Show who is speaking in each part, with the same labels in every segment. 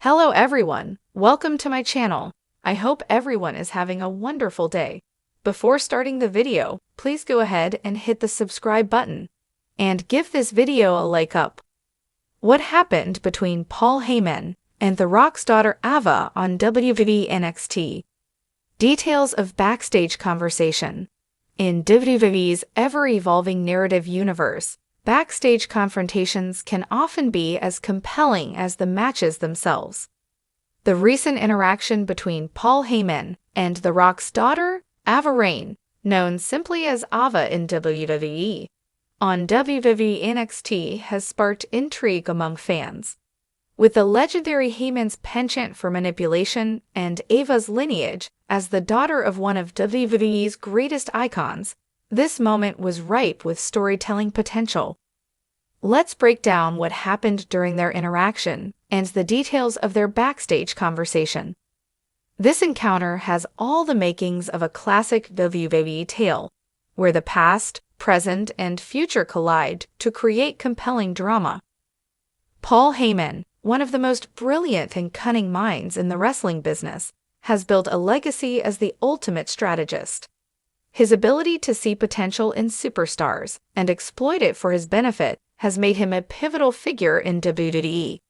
Speaker 1: Hello everyone, welcome to my channel. I hope everyone is having a wonderful day. Before starting the video, please go ahead and hit the subscribe button and give this video a like up. What happened between Paul Heyman and The Rock's daughter Ava on WWE NXT? Details of backstage conversation. In WWE's ever-evolving narrative universe, backstage confrontations can often be as compelling as the matches themselves. The recent interaction between Paul Heyman and The Rock's daughter, Ava Raine, known simply as Ava in WWE, on WWE NXT has sparked intrigue among fans. With the legendary Heyman's penchant for manipulation and Ava's lineage as the daughter of one of WWE's greatest icons, this moment was ripe with storytelling potential. Let's break down what happened during their interaction and the details of their backstage conversation. This encounter has all the makings of a classic WWE tale, where the past, present, and future collide to create compelling drama. Paul Heyman, one of the most brilliant and cunning minds in the wrestling business, has built a legacy as the ultimate strategist. His ability to see potential in superstars and exploit it for his benefit has made him a pivotal figure in WWE,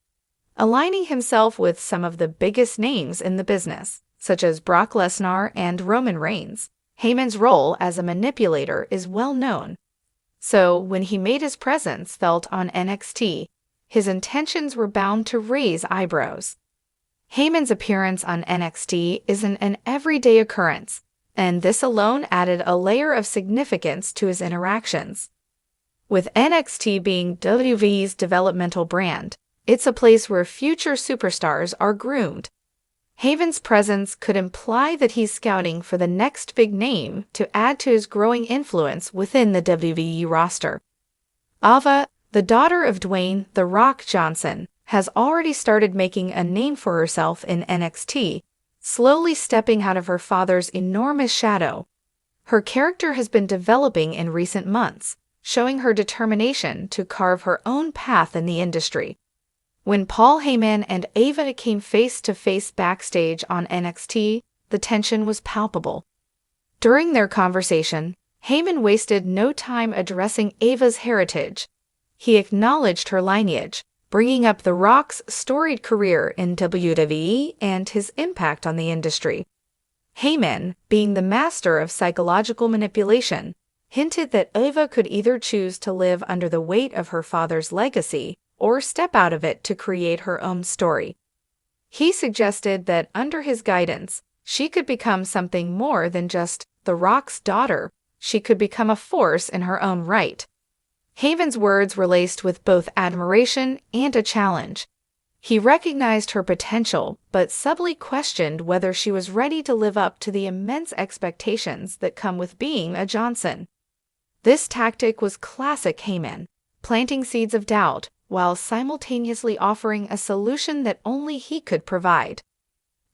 Speaker 1: aligning himself with some of the biggest names in the business, such as Brock Lesnar and Roman Reigns. Heyman's role as a manipulator is well known. So, when he made his presence felt on NXT, his intentions were bound to raise eyebrows. Heyman's appearance on NXT isn't an everyday occurrence, and this alone added a layer of significance to his interactions. With NXT being WWE's developmental brand, it's a place where future superstars are groomed. Heyman's presence could imply that he's scouting for the next big name to add to his growing influence within the WWE roster. Ava, the daughter of Dwayne "The Rock" Johnson, has already started making a name for herself in NXT, slowly stepping out of her father's enormous shadow. Her character has been developing in recent months, showing her determination to carve her own path in the industry. When Paul Heyman and Ava came face-to-face backstage on NXT, the tension was palpable. During their conversation, Heyman wasted no time addressing Ava's heritage. He acknowledged her lineage, bringing up The Rock's storied career in WWE and his impact on the industry. Heyman, being the master of psychological manipulation, hinted that Ava could either choose to live under the weight of her father's legacy or step out of it to create her own story. He suggested that under his guidance, she could become something more than just The Rock's daughter. She could become a force in her own right. Heyman's words were laced with both admiration and a challenge. He recognized her potential, but subtly questioned whether she was ready to live up to the immense expectations that come with being a Johnson. This tactic was classic Heyman, planting seeds of doubt while simultaneously offering a solution that only he could provide.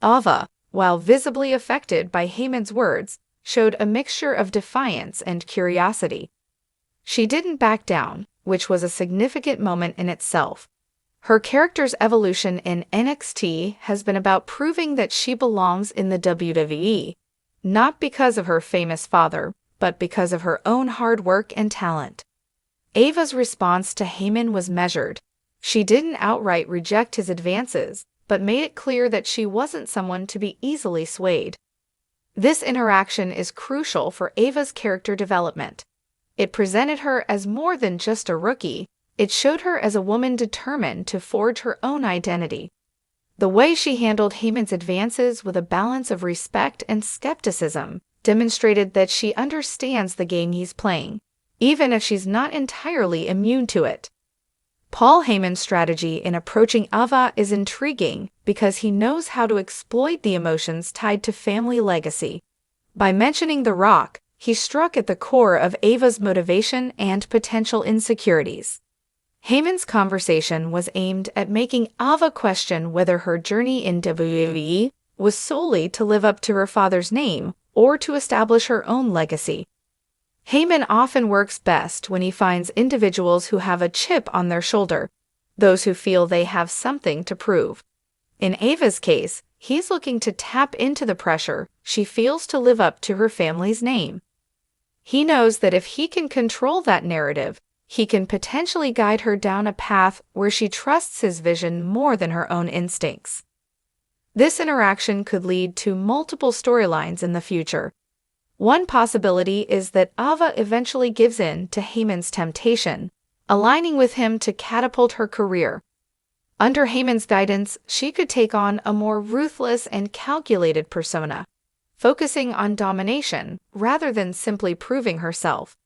Speaker 1: Ava, while visibly affected by Heyman's words, showed a mixture of defiance and curiosity. She didn't back down, which was a significant moment in itself. Her character's evolution in NXT has been about proving that she belongs in the WWE, not because of her famous father, but because of her own hard work and talent. Ava's response to Heyman was measured. She didn't outright reject his advances, but made it clear that she wasn't someone to be easily swayed. This interaction is crucial for Ava's character development. It presented her as more than just a rookie. It showed her as a woman determined to forge her own identity. The way she handled Heyman's advances with a balance of respect and skepticism demonstrated that she understands the game he's playing, even if she's not entirely immune to it. Paul Heyman's strategy in approaching Ava is intriguing because he knows how to exploit the emotions tied to family legacy. By mentioning The Rock, he struck at the core of Ava's motivation and potential insecurities. Heyman's conversation was aimed at making Ava question whether her journey in WWE was solely to live up to her father's name or to establish her own legacy. Heyman often works best when he finds individuals who have a chip on their shoulder, those who feel they have something to prove. In Ava's case, he's looking to tap into the pressure she feels to live up to her family's name. He knows that if he can control that narrative, he can potentially guide her down a path where she trusts his vision more than her own instincts. This interaction could lead to multiple storylines in the future. One possibility is that Ava eventually gives in to Heyman's temptation, aligning with him to catapult her career. Under Heyman's guidance, she could take on a more ruthless and calculated persona, focusing on domination rather than simply proving herself.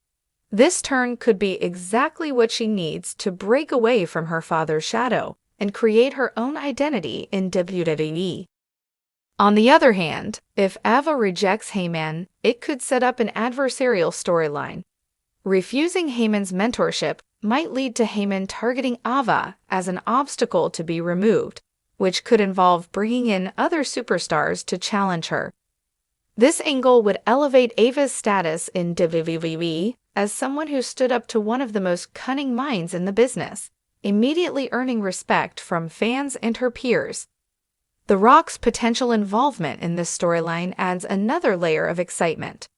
Speaker 1: This turn could be exactly what she needs to break away from her father's shadow and create her own identity in WWE. On the other hand, if Ava rejects Heyman, it could set up an adversarial storyline. Refusing Heyman's mentorship might lead to Heyman targeting Ava as an obstacle to be removed, which could involve bringing in other superstars to challenge her. This angle would elevate Ava's status in WWE as someone who stood up to one of the most cunning minds in the business, immediately earning respect from fans and her peers. The Rock's potential involvement in this storyline adds another layer of excitement.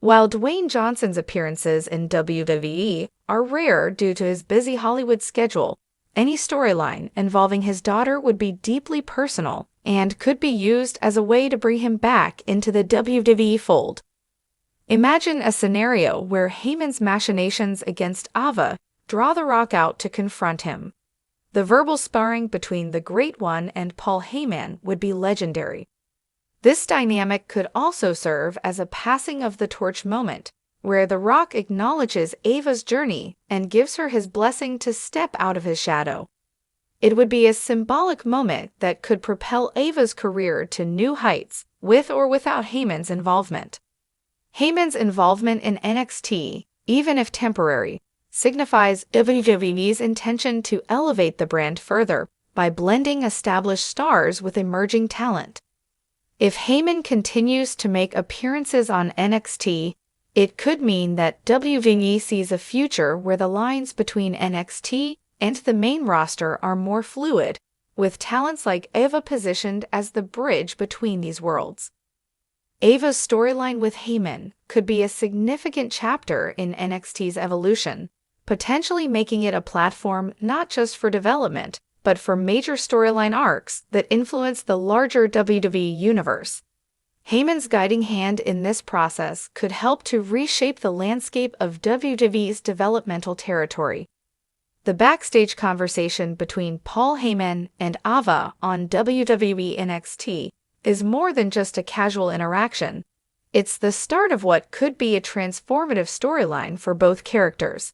Speaker 1: While Dwayne Johnson's appearances in WWE are rare due to his busy Hollywood schedule, any storyline involving his daughter would be deeply personal and could be used as a way to bring him back into the WWE fold. Imagine a scenario where Heyman's machinations against Ava draw The Rock out to confront him. The verbal sparring between the Great One and Paul Heyman would be legendary. This dynamic could also serve as a passing of the torch moment, where The Rock acknowledges Ava's journey and gives her his blessing to step out of his shadow. It would be a symbolic moment that could propel Ava's career to new heights, with or without Heyman's involvement. Heyman's involvement in NXT, even if temporary, signifies WWE's intention to elevate the brand further by blending established stars with emerging talent. If Heyman continues to make appearances on NXT, it could mean that WWE sees a future where the lines between NXT and the main roster are more fluid, with talents like Ava positioned as the bridge between these worlds. Ava's storyline with Heyman could be a significant chapter in NXT's evolution, potentially making it a platform not just for development, but for major storyline arcs that influence the larger WWE universe. Heyman's guiding hand in this process could help to reshape the landscape of WWE's developmental territory. The backstage conversation between Paul Heyman and Ava on WWE NXT is more than just a casual interaction. It's the start of what could be a transformative storyline for both characters.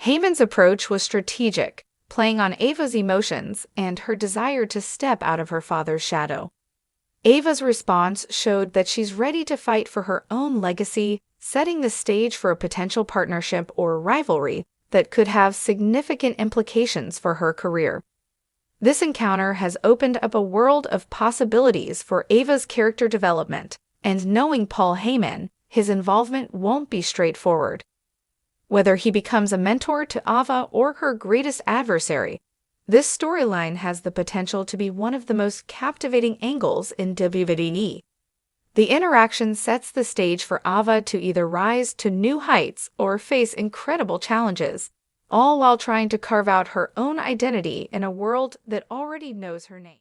Speaker 1: Heyman's approach was strategic, playing on Ava's emotions and her desire to step out of her father's shadow. Ava's response showed that she's ready to fight for her own legacy, setting the stage for a potential partnership or rivalry that could have significant implications for her career. This encounter has opened up a world of possibilities for Ava's character development, and knowing Paul Heyman, his involvement won't be straightforward. Whether he becomes a mentor to Ava or her greatest adversary, this storyline has the potential to be one of the most captivating angles in WWE. The interaction sets the stage for Ava to either rise to new heights or face incredible challenges, all while trying to carve out her own identity in a world that already knows her name.